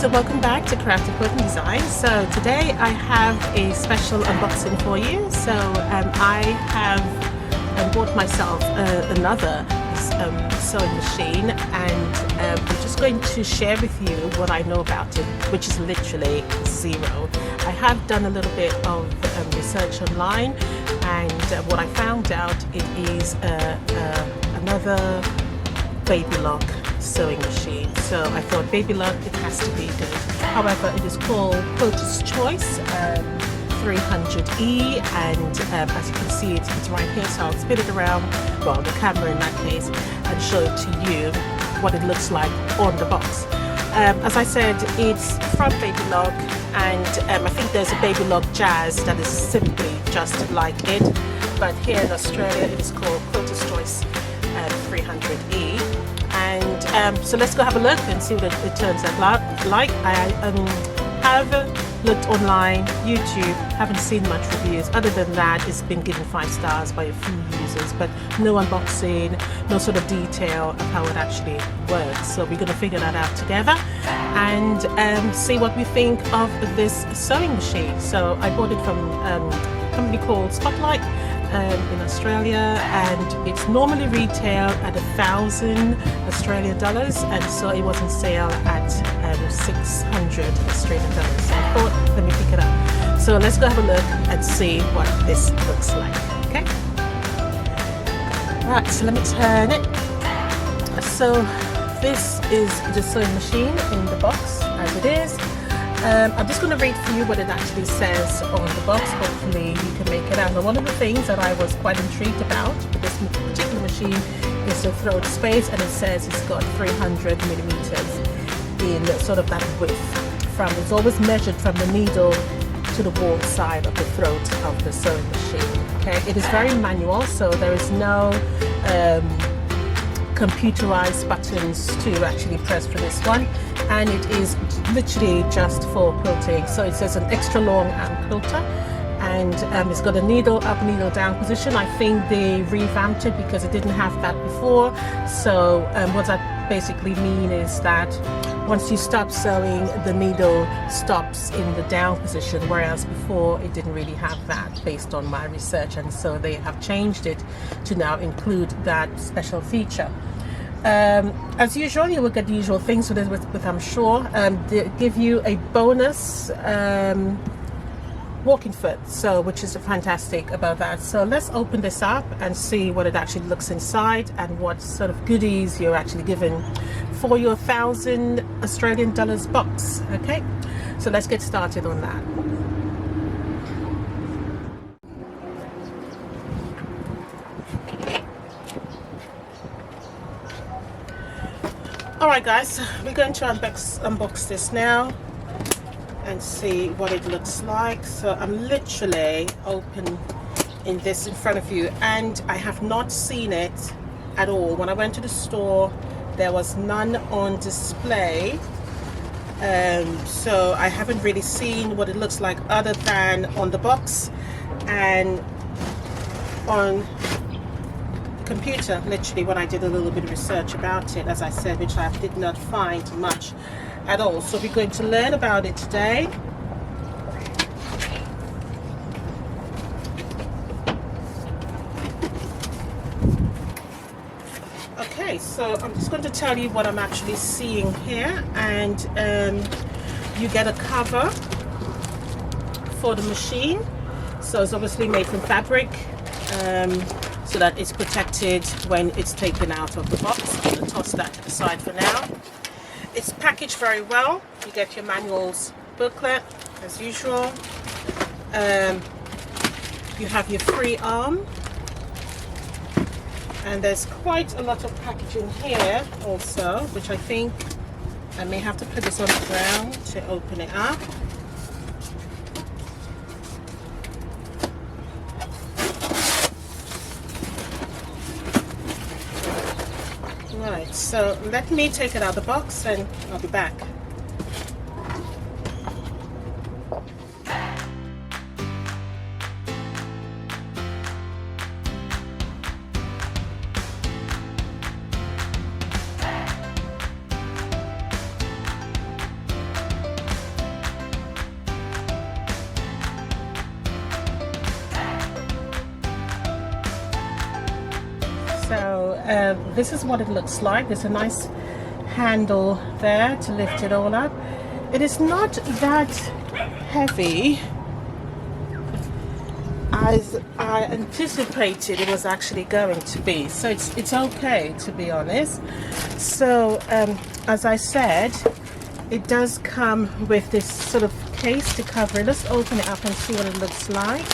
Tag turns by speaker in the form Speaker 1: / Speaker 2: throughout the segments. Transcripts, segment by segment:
Speaker 1: guys, and welcome back to Crafted Quilting Design. So today I have a special unboxing for you. So I have bought myself another sewing machine, and I'm just going to share with you what I know about it, which is literally zero. I have done a little bit of research online, and what I found out, it is another baby lock sewing machine. So I thought, baby lock, it has to be good. However, it is called Quilters Choice 300E, and as you can see, it's right here. So I'll spin it around, well, the camera in that case, and show it to you what it looks like on the box. As I said, it's from Baby Lock, and I think there's a Baby Lock Jazz that is simply just like it, but here in Australia it is called Quilters Choice 300E. And so let's go have a look and see what it turns out like. I have looked online, YouTube, haven't seen much reviews. Other than that, it's been given 5 stars by a few users, but no unboxing, no sort of detail of how it actually works. So we're going to figure that out together and see what we think of this sewing machine. So I bought it from a company called Spotlight in Australia, and it's normally retail at 1,000 Australian dollars, and so it was on sale at 600 Australian dollars. So I thought, let me pick it up. So let's go have a look and see what this looks like. Okay. Right. So let me turn it. So this is the sewing machine in the box as it is. I'm just going to read for you what it actually says on the box. Hopefully you can make it out. Now, one of the things that I was quite intrigued about with this particular machine is the throat space, and it says it's got 300 millimeters in sort of that width. It's always measured from the needle to the wall side of the throat of the sewing machine. Okay, it is very manual, so there is no computerized buttons to actually press for this one, and it is literally just for quilting. So it says an extra long arm quilter, and it's got a needle up, needle down position. I think they revamped it because it didn't have that before. So what that basically means is that once you stop sewing, the needle stops in the down position, whereas before it didn't really have that, based on my research, and so they have changed it to now include that special feature. As usual, you will get the usual things with I'm sure. They give you a bonus walking foot, so which is fantastic about that. So let's open this up and see what it actually looks inside and what sort of goodies you're actually given for your 1,000 Australian dollars box. Okay, so let's get started on that. Alright guys, we're going to unbox this now and see what it looks like. So I'm literally opening this in front of you, and I have not seen it at all. When I went to the store, there was none on display, so I haven't really seen what it looks like other than on the box and on computer, literally, when I did a little bit of research about it, as I said, which I did not find much at all. So we're going to learn about it today. Okay, so I'm just going to tell you what I'm actually seeing here, and you get a cover for the machine. So it's obviously made from fabric, so that it's protected when it's taken out of the box. I'm going to toss that to the side for now. It's packaged very well. You get your manuals booklet as usual. You have your free arm, and there's quite a lot of packaging here also, which I think I may have to put this on the ground to open it up. Right, so let me take it out of the box and I'll be back. this is what it looks like. There's a nice handle there to lift it all up. It is not that heavy as I anticipated it was actually going to be, so it's okay, to be honest. So as I said, it does come with this sort of case to cover it. Let's open it up and see what it looks like.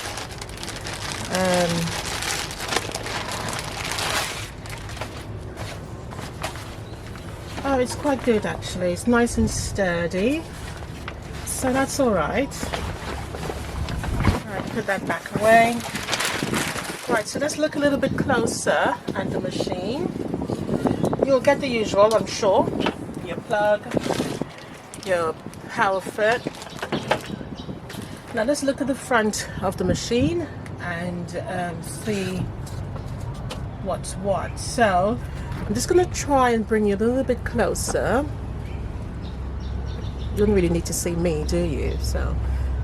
Speaker 1: Oh, it's quite good actually. It's nice and sturdy, so that's all right. All right, put that back away. Right, so let's look a little bit closer at the machine. You'll get the usual, I'm sure. Your plug, your power foot. Now let's look at the front of the machine and see what's what. So I'm just going to try and bring you a little bit closer. You don't really need to see me, do you? So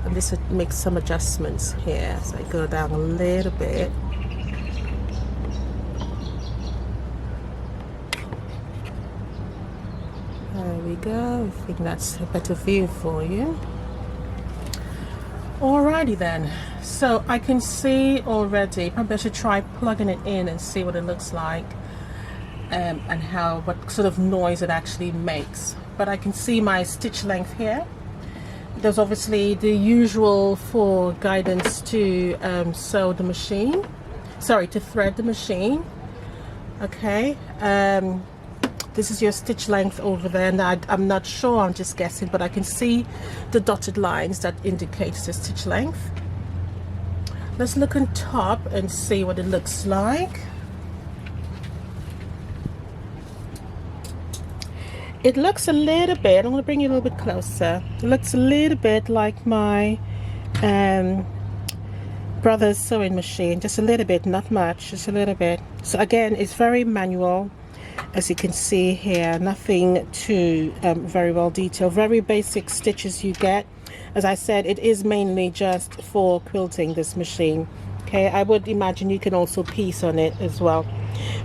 Speaker 1: I'm just going to make some adjustments here. So I go down a little bit. There we go. I think that's a better view for you. Alrighty then. So I can see already, probably I should try plugging it in and see what it looks like. And what sort of noise it actually makes. But I can see my stitch length here. There's obviously the usual for guidance to sew the machine, sorry, to thread the machine. Okay, this is your stitch length over there, and I'm not sure, I'm just guessing, but I can see the dotted lines that indicates the stitch length. Let's look on top and see what it looks like. It looks a little bit, I'm going to bring you a little bit closer. It looks a little bit like my brother's sewing machine, just a little bit, not much, just a little bit. So again, it's very manual, as you can see here, nothing too very well detailed, very basic stitches you get. As I said, it is mainly just for quilting, this machine. Okay, I would imagine you can also piece on it as well.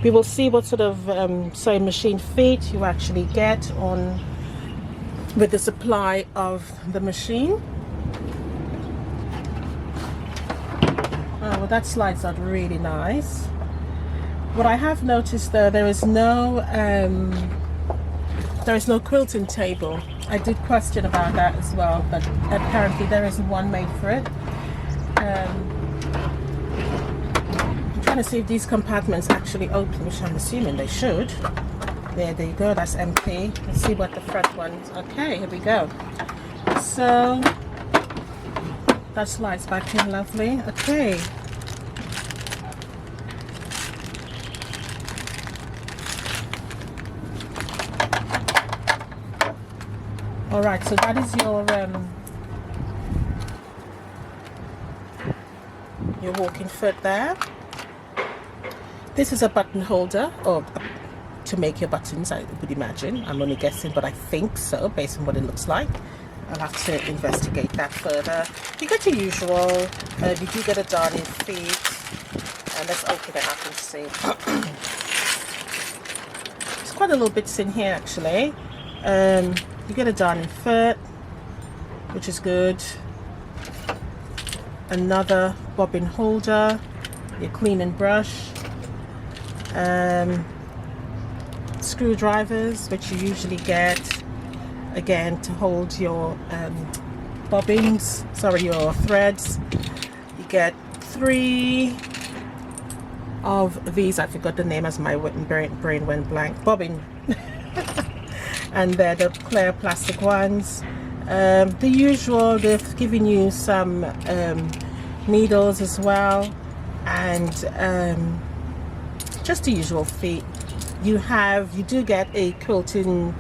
Speaker 1: We will see what sort of sewing machine feet you actually get on with the supply of the machine. Oh, well, that slides out really nice. What I have noticed though, there is no quilting table. I did question about that as well, but apparently there isn't one made for it. Trying to see if these compartments actually open, which I'm assuming they should. There you go, that's empty. Let's see what the front one's. Okay, here we go. So that slides back in lovely. Okay. All right, so that is your walking foot there. This is a button holder, or to make your buttons, I would imagine. I'm only guessing, but I think so, based on what it looks like. I'll have to investigate that further. You get the usual, you do get a darning feet. And let's open it up and see. There's quite a little bits in here, actually. You get a darning foot, which is good. Another bobbin holder, your cleaning brush. Screwdrivers, which you usually get again to hold your bobbins, sorry, your threads. You get 3 of these, I forgot the name as my brain went blank, bobbin. And they're the clear plastic ones. The usual, they've given you some needles as well, and just the usual feet. You do get a quilting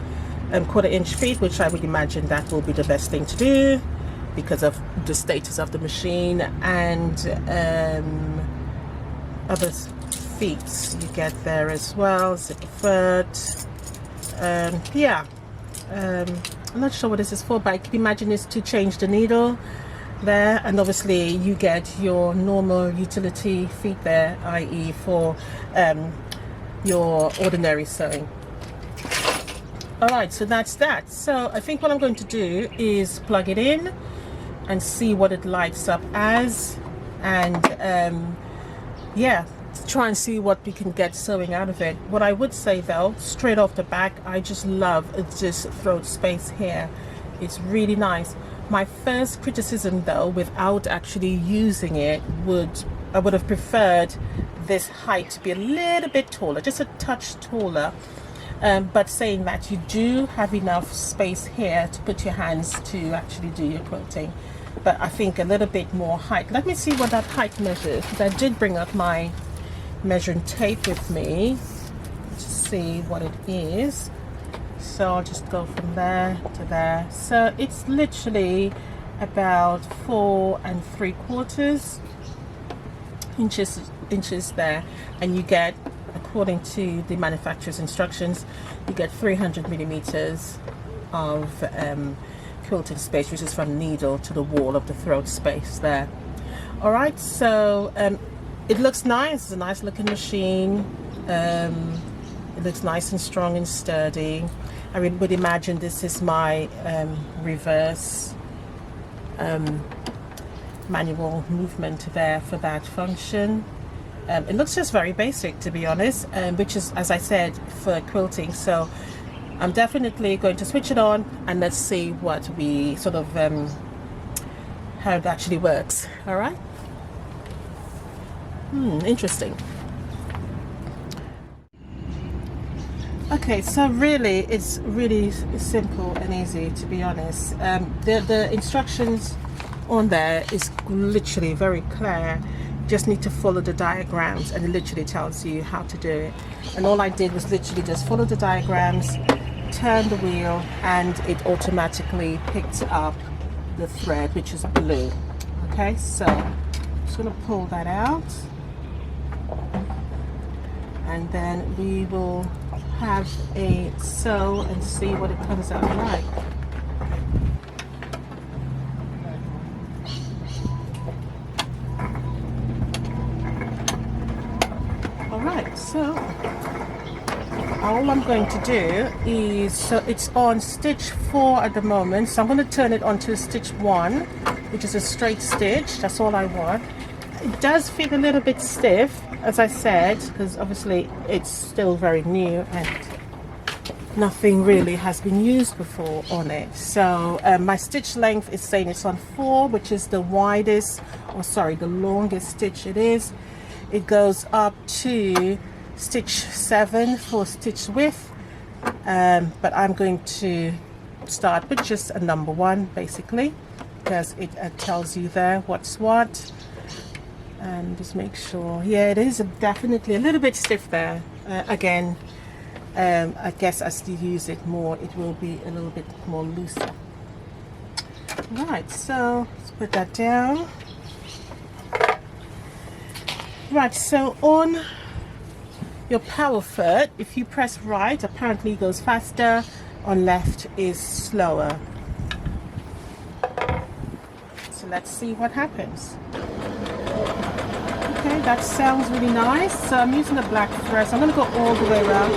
Speaker 1: 1/4-inch feet, which I would imagine that will be the best thing to do because of the status of the machine, and other feet you get there as well, zipper foot. Yeah, I'm not sure what this is for, but I can imagine it's to change the needle there, and obviously you get your normal utility feet there, i.e. for your ordinary sewing. All right, so that's that. So I think what I'm going to do is plug it in and see what it lights up as, and yeah, try and see what we can get sewing out of it. What I would say though, straight off the back, I just love this throat space here. It's really nice. My first criticism though, without actually using it, I would have preferred this height to be a little bit taller, just a touch taller. But saying that, you do have enough space here to put your hands to actually do your quilting. But I think a little bit more height. Let me see what that height measures, because I did bring up my measuring tape with me to see what it is. So I'll just go from there to there. So it's literally about 4 3/4 inches there, and you get, according to the manufacturer's instructions, you get 300 millimeters of quilting space, which is from needle to the wall of the throat space there. All right, so it looks nice. It's a nice looking machine. It looks nice and strong and sturdy. I would imagine this is my reverse manual movement there for that function. It looks just very basic, to be honest, which is, as I said, for quilting. So I'm definitely going to switch it on and let's see what we sort of how it actually works. All right. Interesting. Okay, so really it's really simple and easy, to be honest. The instructions on there is literally very clear. Just need to follow the diagrams, and it literally tells you how to do it. And all I did was literally just follow the diagrams, turn the wheel, and it automatically picked up the thread, which is blue. Okay, so I'm just going to pull that out, and then we will have a sew and see what it comes out like. Alright, so all I'm going to do is, so it's on stitch 4 at the moment, so I'm going to turn it onto stitch 1, which is a straight stitch. That's all I want. It does feel a little bit stiff, as I said, because obviously it's still very new and nothing really has been used before on it. So my stitch length is saying it's on 4, which is the widest, or sorry, the longest stitch it is. It goes up to stitch 7 for stitch width, but I'm going to start with just a number 1 basically, because it tells you there what's what. And just make sure, yeah, it is definitely a little bit stiff there. Again, I guess as you use it more, it will be a little bit more looser. Right, so let's put that down. Right, so on your power foot, if you press right, apparently it goes faster, on left is slower. So let's see what happens. Okay, that sounds really nice. So I'm using a black thread, so I'm going to go all the way around.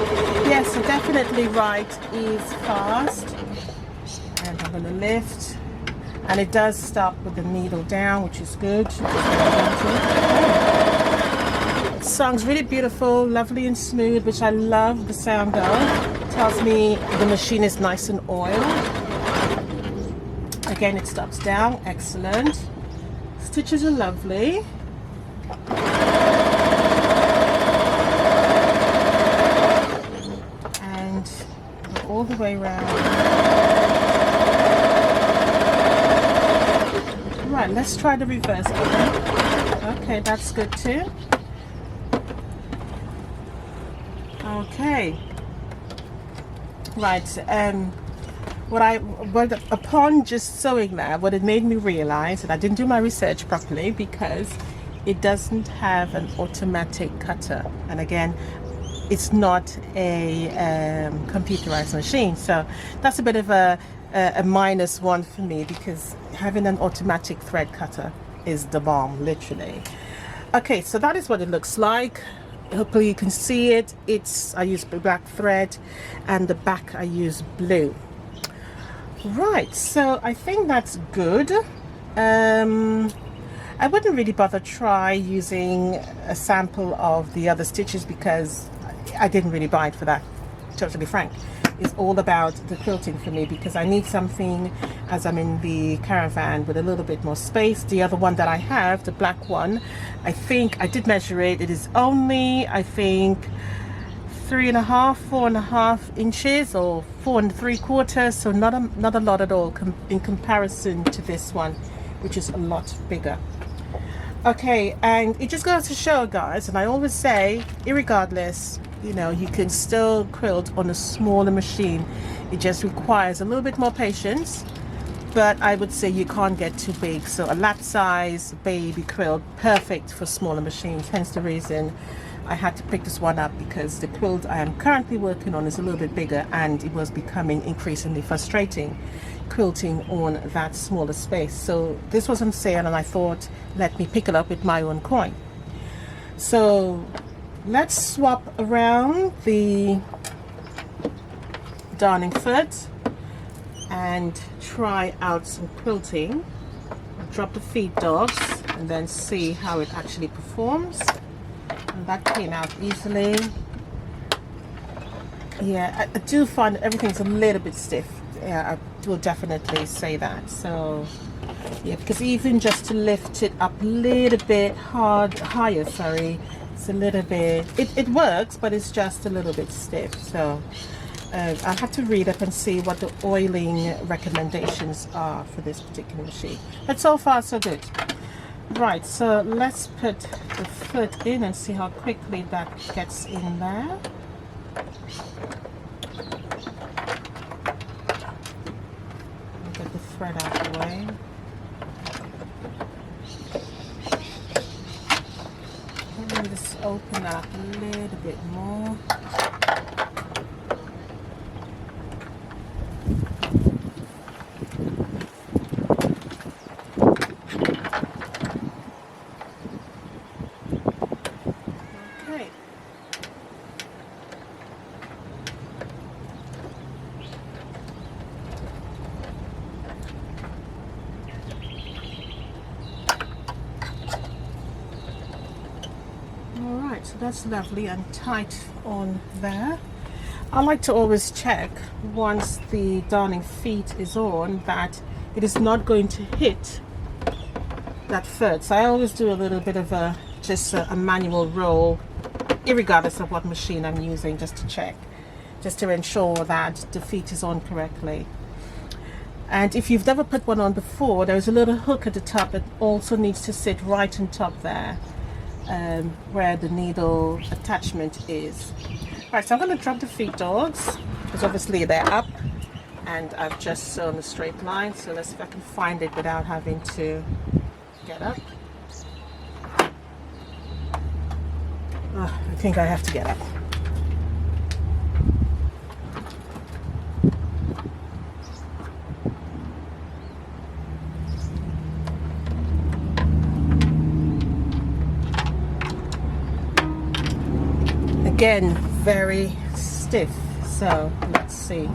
Speaker 1: Yes, so definitely right is fast. And I'm going to lift. And it does stop with the needle down, which is good. It sounds really beautiful, lovely and smooth, which I love the sound of. It tells me the machine is nice and oiled. Again, it stops down, excellent. Stitches are lovely. And go all the way around. Right, let's try the reverse one. Okay, that's good too. Okay. Right, upon just sewing that, what it made me realize that I didn't do my research properly, because it doesn't have an automatic cutter, and again, it's not a computerized machine, so that's a bit of a minus one for me, because having an automatic thread cutter is the bomb, literally. Okay, so that is what it looks like. Hopefully you can see it. I use black thread, and the back I use blue. Right, so I think that's good. I wouldn't really bother try using a sample of the other stitches because I didn't really buy it for that, totally frank. It's all about the quilting for me because I need something as I'm in the caravan with a little bit more space. The other one that I have, the black one, I think I did measure it. It is only, I think, 3.5, 4.5 inches or 4 3/4, so not a lot at all in comparison to this one, which is a lot bigger. Okay, and it just goes to show, guys, and I always say, irregardless, you know, you can still quilt on a smaller machine. It just requires a little bit more patience, but I would say you can't get too big. So a lap size baby quilt, perfect for smaller machines. Hence the reason I had to pick this one up, because the quilt I am currently working on is a little bit bigger, and it was becoming increasingly frustrating quilting on that smaller space. So this was on sale, and I thought, let me pick it up with my own coin. So let's swap around the darning foot and try out some quilting. I'll drop the feed dogs and then see how it actually performs. And that came out easily. Yeah, I do find everything's a little bit stiff. Yeah, I will definitely say that. So yeah, because even just to lift it up a little bit higher, sorry, it's a little bit, it works, but it's just a little bit stiff. So I'll have to read up and see what the oiling recommendations are for this particular machine. But so far so good. Right, so let's put the foot in and see how quickly that gets in there. Get the thread out of the way. Let me just open that up a little bit more. So that's lovely and tight on there. I like to always check once the darning feet is on that it is not going to hit that foot. So I always do a little bit of a manual roll, irregardless of what machine I'm using, just to check, just to ensure that the feet is on correctly. And if you've never put one on before, there's a little hook at the top that also needs to sit right on top there. Where the needle attachment is. Right, so I'm going to drop the feed dogs because obviously they're up and I've just sewn a straight line. So let's see if I can find it without having to get up. Oh, I think I have to get up. Again, very stiff, so let's see.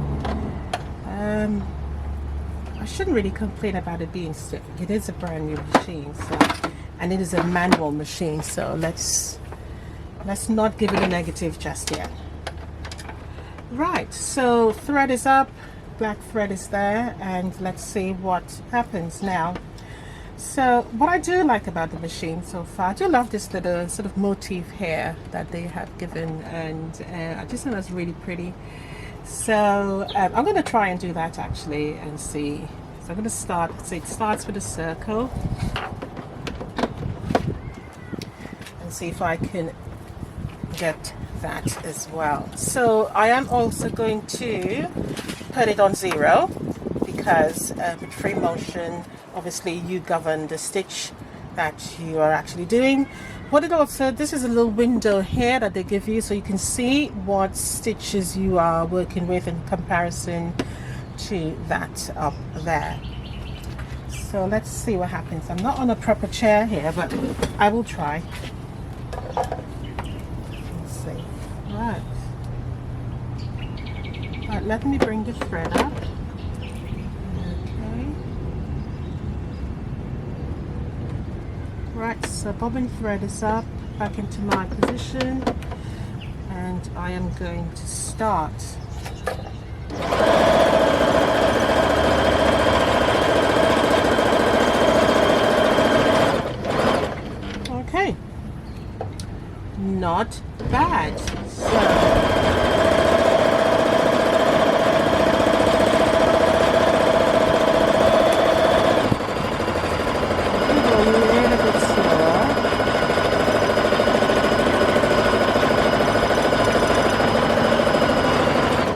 Speaker 1: I shouldn't really complain about it being stiff. It is a brand new machine, so, and it is a manual machine, so let's not give it a negative just yet. Right, so thread is up, black thread is there, and let's see what happens now. So what I do like about the machine so far, I do love this little sort of motif here that they have given, and I just think that's really pretty. So I'm going to try and do that actually and see. So I'm going to start, so it starts with a circle, and see if I can get that as well. So I am also going to put it on 0 because with free motion, obviously you govern the stitch that you are actually doing. What it also, this is a little window here that they give you so you can see what stitches you are working with in comparison to that up there. So let's see what happens. I'm not on a proper chair here, but I will try. Right. Right, let me bring the thread up. Okay. Right, so bobbin thread is up, back into my position, and I am going to start. Okay, not bad.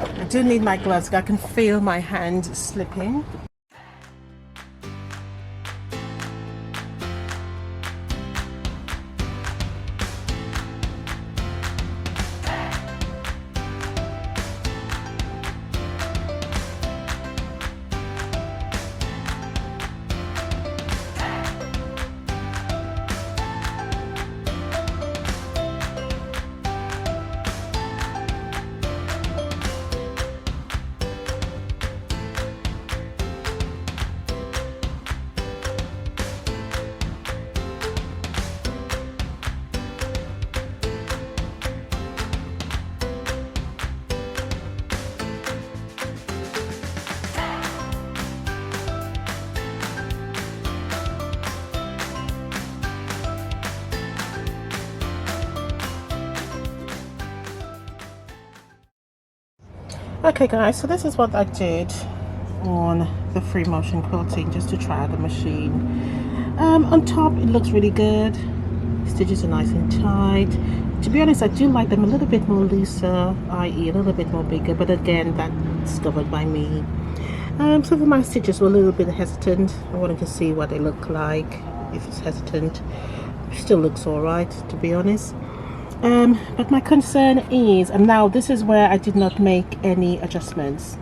Speaker 1: I do need my gloves. I can feel my hand slipping. Okay guys, so this is what I did on the free motion quilting, just to try the machine. On top it looks really good, stitches are nice and tight. To be honest, I do like them a little bit more looser, i.e. a little bit more bigger, but again, that's covered by me. Some of my stitches were a little bit hesitant. I wanted to see what they look like. If it's hesitant, it still looks alright, to be honest. But my concern is, and now this is where I did not make any adjustments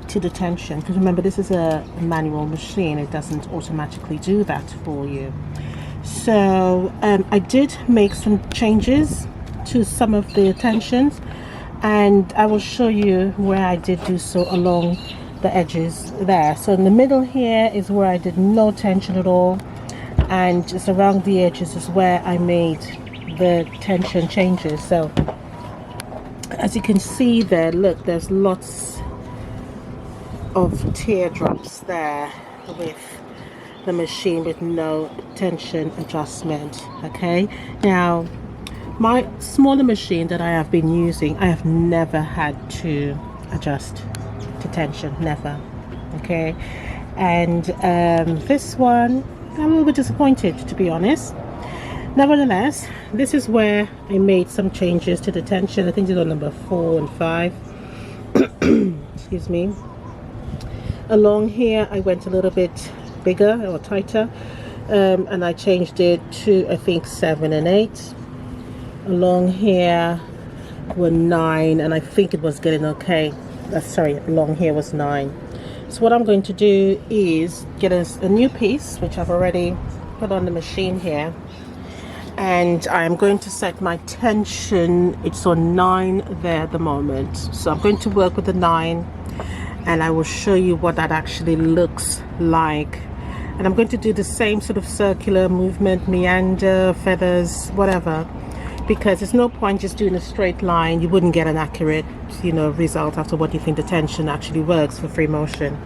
Speaker 1: to the tension, because remember, this is a manual machine, it doesn't automatically do that for you. So I did make some changes to some of the tensions, and I will show you where I did do so along the edges there. So in the middle here is where I did no tension at all, and just around the edges is where I made the tension changes. So as you can see there, look, there's lots of teardrops there with the machine with no tension adjustment. Okay, now my smaller machine that I have been using, I have never had to adjust to tension, never. Okay, and this one I'm a little bit disappointed, to be honest. Nevertheless, this is where I made some changes to the tension. I think it's on number 4 and 5. Excuse me. Along here I went a little bit bigger or tighter, and I changed it to, I think, 7 and 8. Along here were 9, and I think it was getting okay. Sorry, along here was 9. So what I'm going to do is get a new piece, which I've already put on the machine here, and I'm going to set my tension. It's on 9 there at the moment, so I'm going to work with the 9, and I will show you what that actually looks like. And I'm going to do the same sort of circular movement, meander, feathers, whatever, because there's no point just doing a straight line. You wouldn't get an accurate, result after what you think the tension actually works for free motion.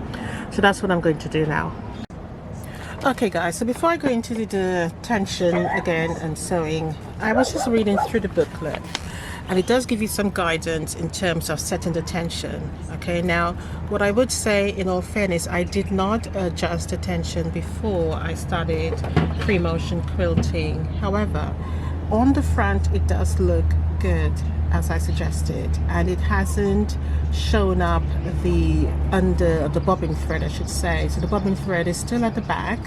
Speaker 1: So that's what I'm going to do now. Okay guys, so before I go into the tension again and sewing, I was just reading through the booklet, and it does give you some guidance in terms of setting the tension. Okay, now what I would say, in all fairness, I did not adjust the tension before I started free motion quilting. However, on the front it does look good, as I suggested, and it hasn't shown up the under the bobbin thread, I should say. So the bobbin thread is still at the back,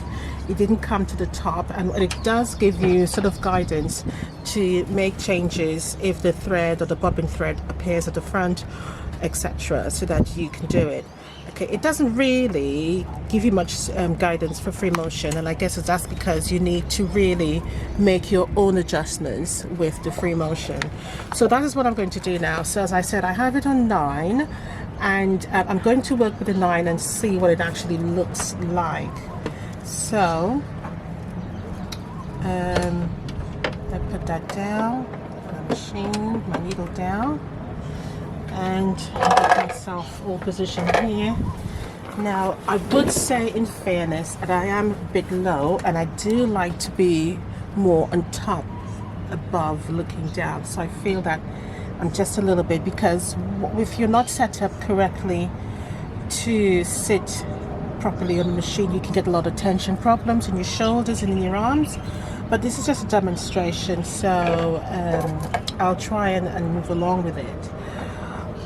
Speaker 1: it didn't come to the top, and it does give you sort of guidance to make changes if the thread or the bobbin thread appears at the front, etc., so that you can do it. Okay, it doesn't really give you much guidance for free motion, and I guess that's because you need to really make your own adjustments with the free motion. So that is what I'm going to do now. So as I said, I have it on 9, and I'm going to work with the 9 and see what it actually looks like. So I put that down, my machine, my needle down, and I get myself all positioned here. Now I would say, in fairness, that I am a bit low, and I do like to be more on top, above, looking down. So I feel that I'm just a little bit, because if you're not set up correctly to sit properly on the machine, you can get a lot of tension problems in your shoulders and in your arms. But this is just a demonstration, so I'll try and move along with it.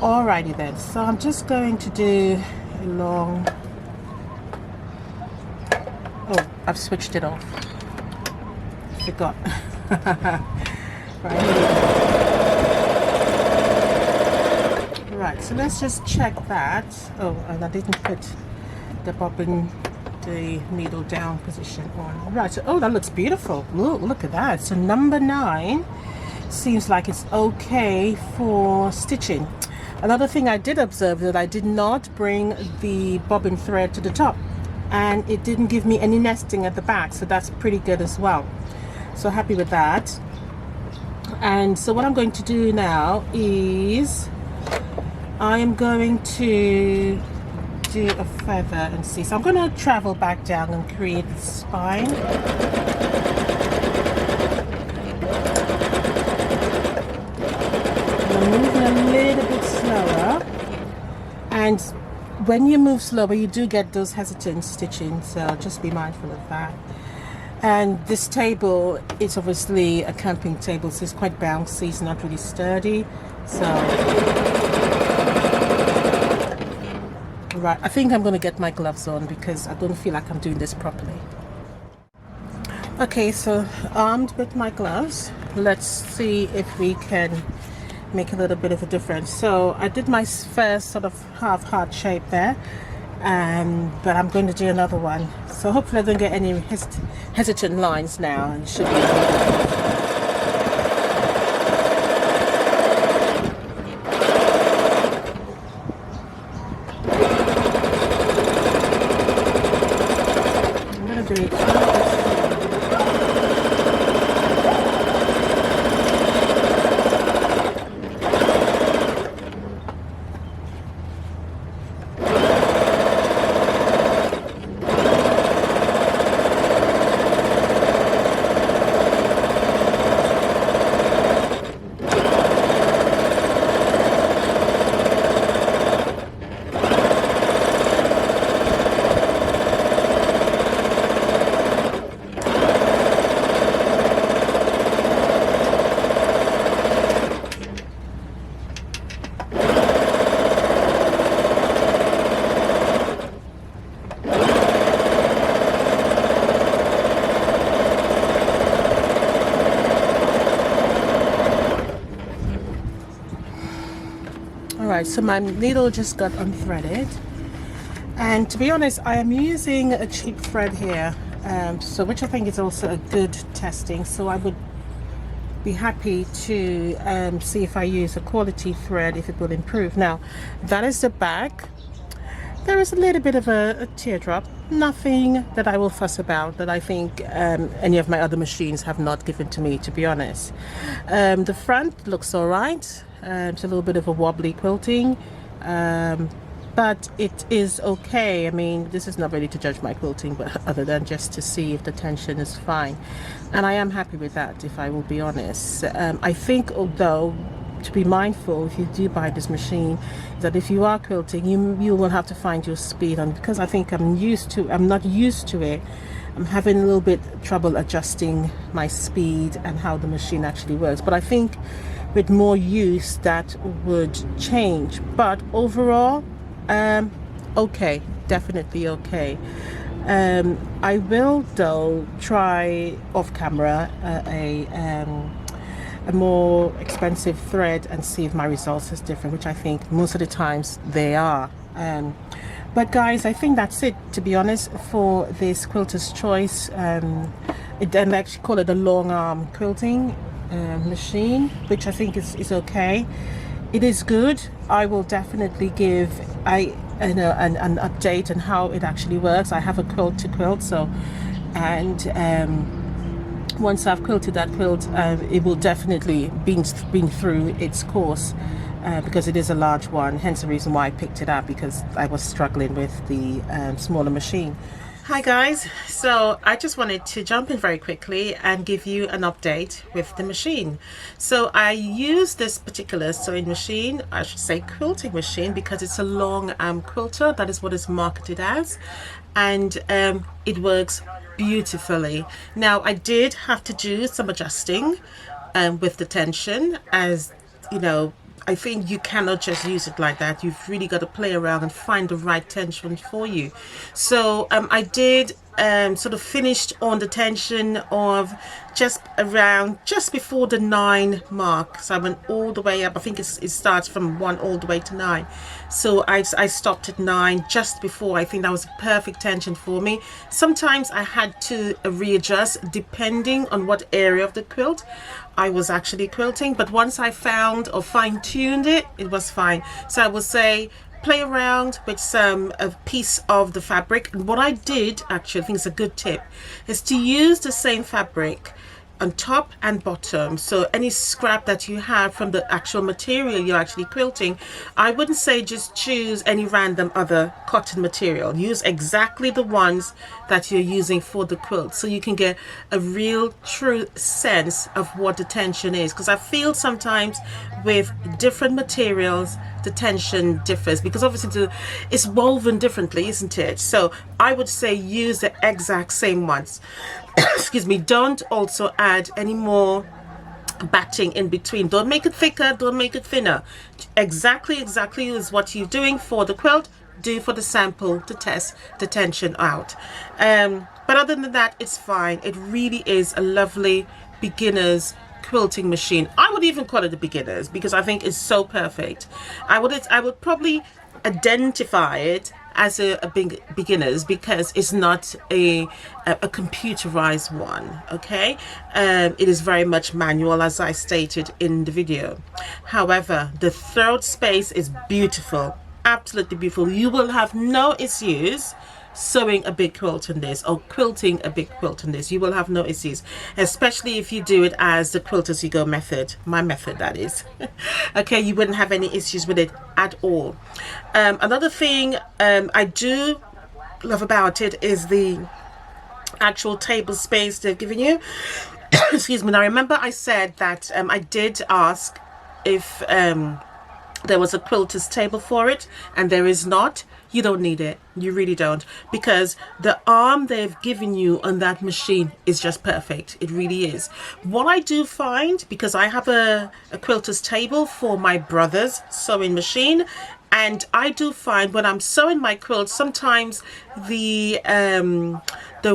Speaker 1: Alrighty then, so I'm just going to do a long... Oh, I've switched it off. Forgot. Right, so let's just check that. Oh, and I didn't put the bobbin, the needle down position on. Right, so, oh, that looks beautiful. Look at that. So number 9 seems like it's okay for stitching. Another thing I did observe, that I did not bring the bobbin thread to the top, and it didn't give me any nesting at the back, so that's pretty good as well. So happy with that. And so what I'm going to do now is I am going to do a feather and see. So I'm going to travel back down and create the spine. I'm moving a little bit slower, and when you move slower you do get those hesitant stitching, so just be mindful of that. And this table is obviously a camping table, so it's quite bouncy, it's not really sturdy. So right, I think I'm going to get my gloves on because I don't feel like I'm doing this properly. Okay, so armed with my gloves, let's see if we can make a little bit of a difference. So I did my first sort of half heart shape there, but I'm going to do another one. So hopefully I don't get any hesitant lines now, and it should be Alright, so my needle just got unthreaded, and to be honest I am using a cheap thread here, so which I think is also a good testing. So I would be happy to see if I use a quality thread, if it will improve. Now that is the back. There is a little bit of a teardrop, nothing that I will fuss about, that I think any of my other machines have not given to me, to be honest. The front looks alright. It's a little bit of a wobbly quilting, but it is okay. I mean, this is not ready to judge my quilting, but other than just to see if the tension is fine, and I am happy with that, if I will be honest. I think, although, to be mindful if you do buy this machine, that if you are quilting, you will have to find your speed on, because I think I'm not used to it. I'm having a little bit trouble adjusting my speed and how the machine actually works, but I think with more use that would change. But overall, okay, definitely okay. I will though try off camera a more expensive thread and see if my results is different, which I think most of the times they are. But guys, I think that's it, to be honest, for this Quilters Choice. They actually call it a long arm quilting machine, which I think is okay. It is good. I will definitely give an update on how it actually works. I have a quilt to quilt, so, and once I've quilted that quilt, it will definitely been through its course, because it is a large one, hence the reason why I picked it up, because I was struggling with the smaller machine. Hi guys, so I just wanted to jump in very quickly and give you an update with the machine. So I use this particular sewing machine, I should say quilting machine, because it's a long arm quilter. That is what it's marketed as, and it works beautifully. Now I did have to do some adjusting with the tension, as you know. I think you cannot just use it like that. You've really got to play around and find the right tension for you. So I did sort of finished on the tension of just before the 9 mark. So I went all the way up. I think it starts from 1 all the way to 9. So I stopped at 9 just before. I think that was a perfect tension for me. Sometimes I had to readjust depending on what area of the quilt I was actually quilting, but once I found or fine-tuned it, it was fine. So I would say play around with a piece of the fabric. And what I did, actually, I think it's a good tip, is to use the same fabric on top and bottom. So any scrap that you have from the actual material you're actually quilting, I wouldn't say just choose any random other cotton material. Use exactly the ones that you're using for the quilt, so you can get a real true sense of what the tension is, because I feel sometimes with different materials the tension differs, because obviously it's woven differently, isn't it? So I would say use the exact same ones. Excuse me. Don't also add any more batting in between. Don't make it thicker, don't make it thinner. Exactly is what you're doing for the quilt, do for the sample to test the tension out. But other than that, it's fine. It really is a lovely beginner's quilting machine. I would even call it a beginner's, because I think it's so perfect. I would probably identify it as a big beginners, because it's not a computerized one. Okay, it is very much manual, as I stated in the video. However, the throat space is beautiful, absolutely beautiful. You will have no issues sewing a big quilt on this, or quilting a big quilt on this. You will have no issues, especially if you do it as the quilt as you go method, my method that is. Okay, you wouldn't have any issues with it at all. Another thing I do love about it is the actual table space they've given you. Excuse me. Now remember I said that I did ask if there was a quilter's table for it, and there is not. You don't need it. You really don't, because the arm they've given you on that machine is just perfect. It really is. What I do find, because I have a quilter's table for my brother's sewing machine, and I do find when I'm sewing my quilt, sometimes the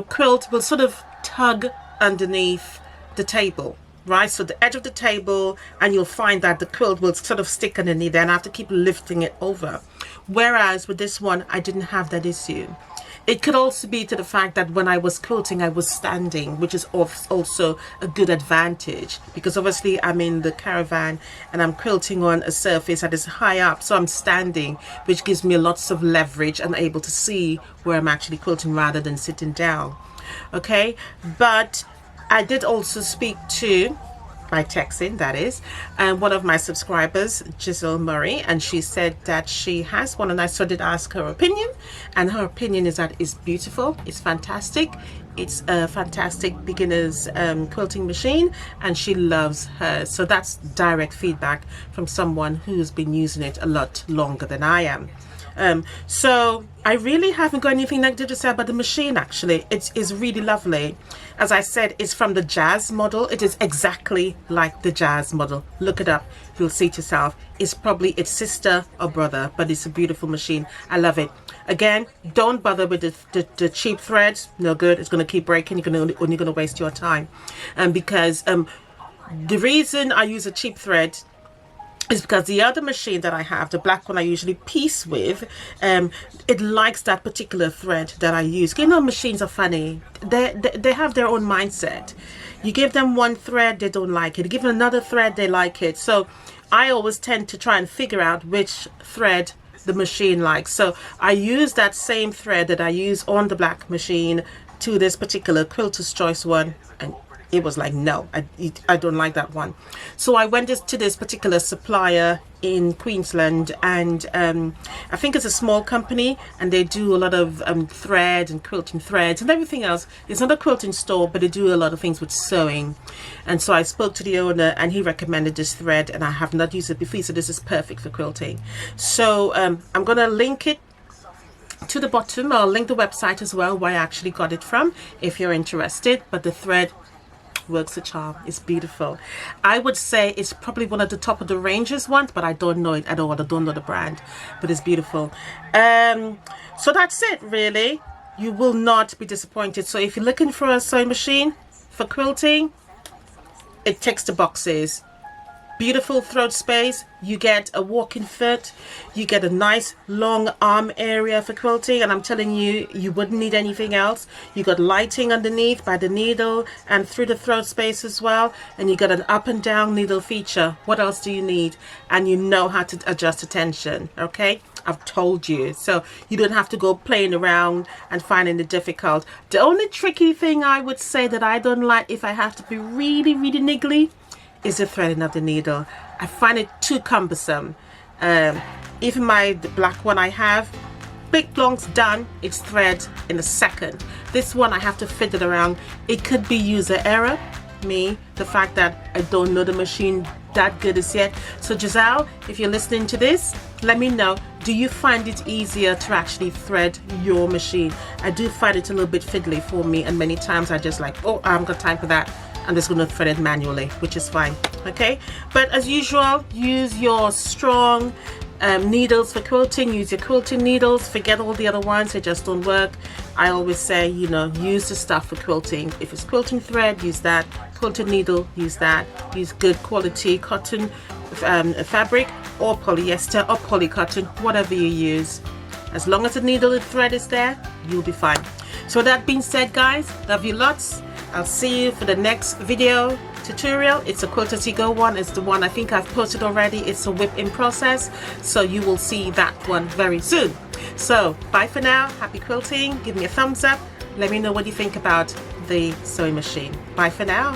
Speaker 1: quilt will sort of tug underneath the table. Right, so the edge of the table, and you'll find that the quilt will sort of stick underneath there, and I have to keep lifting it over. Whereas with this one, I didn't have that issue. It could also be to the fact that when I was quilting, I was standing, which is also a good advantage, because obviously I'm in the caravan and I'm quilting on a surface that is high up, so I'm standing, which gives me lots of leverage and able to see where I'm actually quilting rather than sitting down. Okay, but I did also speak to, by texting that is, one of my subscribers, Giselle Murray, and she said that she has one, and I so did ask her opinion, and her opinion is that it's beautiful, it's fantastic, it's a fantastic beginner's quilting machine, and she loves hers. So that's direct feedback from someone who's been using it a lot longer than I am. So I really haven't got anything negative to say about the machine. Actually, it is really lovely. As I said, it's from the Jazz model. It is exactly like the Jazz model. Look it up, you'll see it yourself. It's probably its sister or brother, but it's a beautiful machine. I love it. Again, don't bother with the cheap threads. No good. It's going to keep breaking. You're only going to waste your time. Because the reason I use a cheap thread is because the other machine that I have, the black one I usually piece with, it likes that particular thread that I use. You know, machines are funny. They have their own mindset. You give them one thread, they don't like it. You give them another thread, they like it. So I always tend to try and figure out which thread the machine likes. So I use that same thread that I use on the black machine to this particular Quilters Choice one, and it was like, no, I don't like that one. So I went to this particular supplier in Queensland, and I think it's a small company, and they do a lot of thread and quilting threads and everything else. It's not a quilting store, but they do a lot of things with sewing. And so I spoke to the owner, and he recommended this thread, and I have not used it before, so this is perfect for quilting. So I'm gonna link it to the bottom. I'll link the website as well, where I actually got it from, if you're interested. But the thread works a charm. It's beautiful. I would say it's probably one of the top of the ranges ones, but I don't know it at all. I don't know the brand, but it's beautiful. So that's it, really. You will not be disappointed. So if you're looking for a sewing machine for quilting, it ticks the boxes. Beautiful throat space, you get a walking foot, you get a nice long arm area for quilting, and I'm telling you, you wouldn't need anything else. You got lighting underneath by the needle and through the throat space as well, and you got an up and down needle feature. What else do you need? And you know how to adjust the tension, okay? I've told you. So you don't have to go playing around and finding it difficult. The only tricky thing I would say that I don't like, if I have to be really, really niggly, is the threading of the needle. I find it too cumbersome. Even the black one I have, big long's done, it's thread in a second. This one I have to fit it around. It could be user error, the fact that I don't know the machine that good as yet. So Giselle, if you're listening to this, let me know, do you find it easier to actually thread your machine? I do find it a little bit fiddly for me, and many times I just like, oh, I haven't got time for that. I'm just going to thread it manually, which is fine. Okay, but as usual, use your strong needles for quilting. Use your quilting needles. Forget all the other ones, they just don't work. I always say, you know, use the stuff for quilting. If it's quilting thread, use that. Quilting needle, use that. Use good quality cotton fabric, or polyester, or polycotton, whatever you use. As long as the needle and thread is there, you'll be fine. So that being said, guys, love you lots. I'll see you for the next video tutorial. It's a Quilters to Go one. It's the one I think I've posted already. It's a whip in process, so you will see that one very soon. So bye for now. Happy quilting. Give me a thumbs up. Let me know what you think about the sewing machine. Bye for now.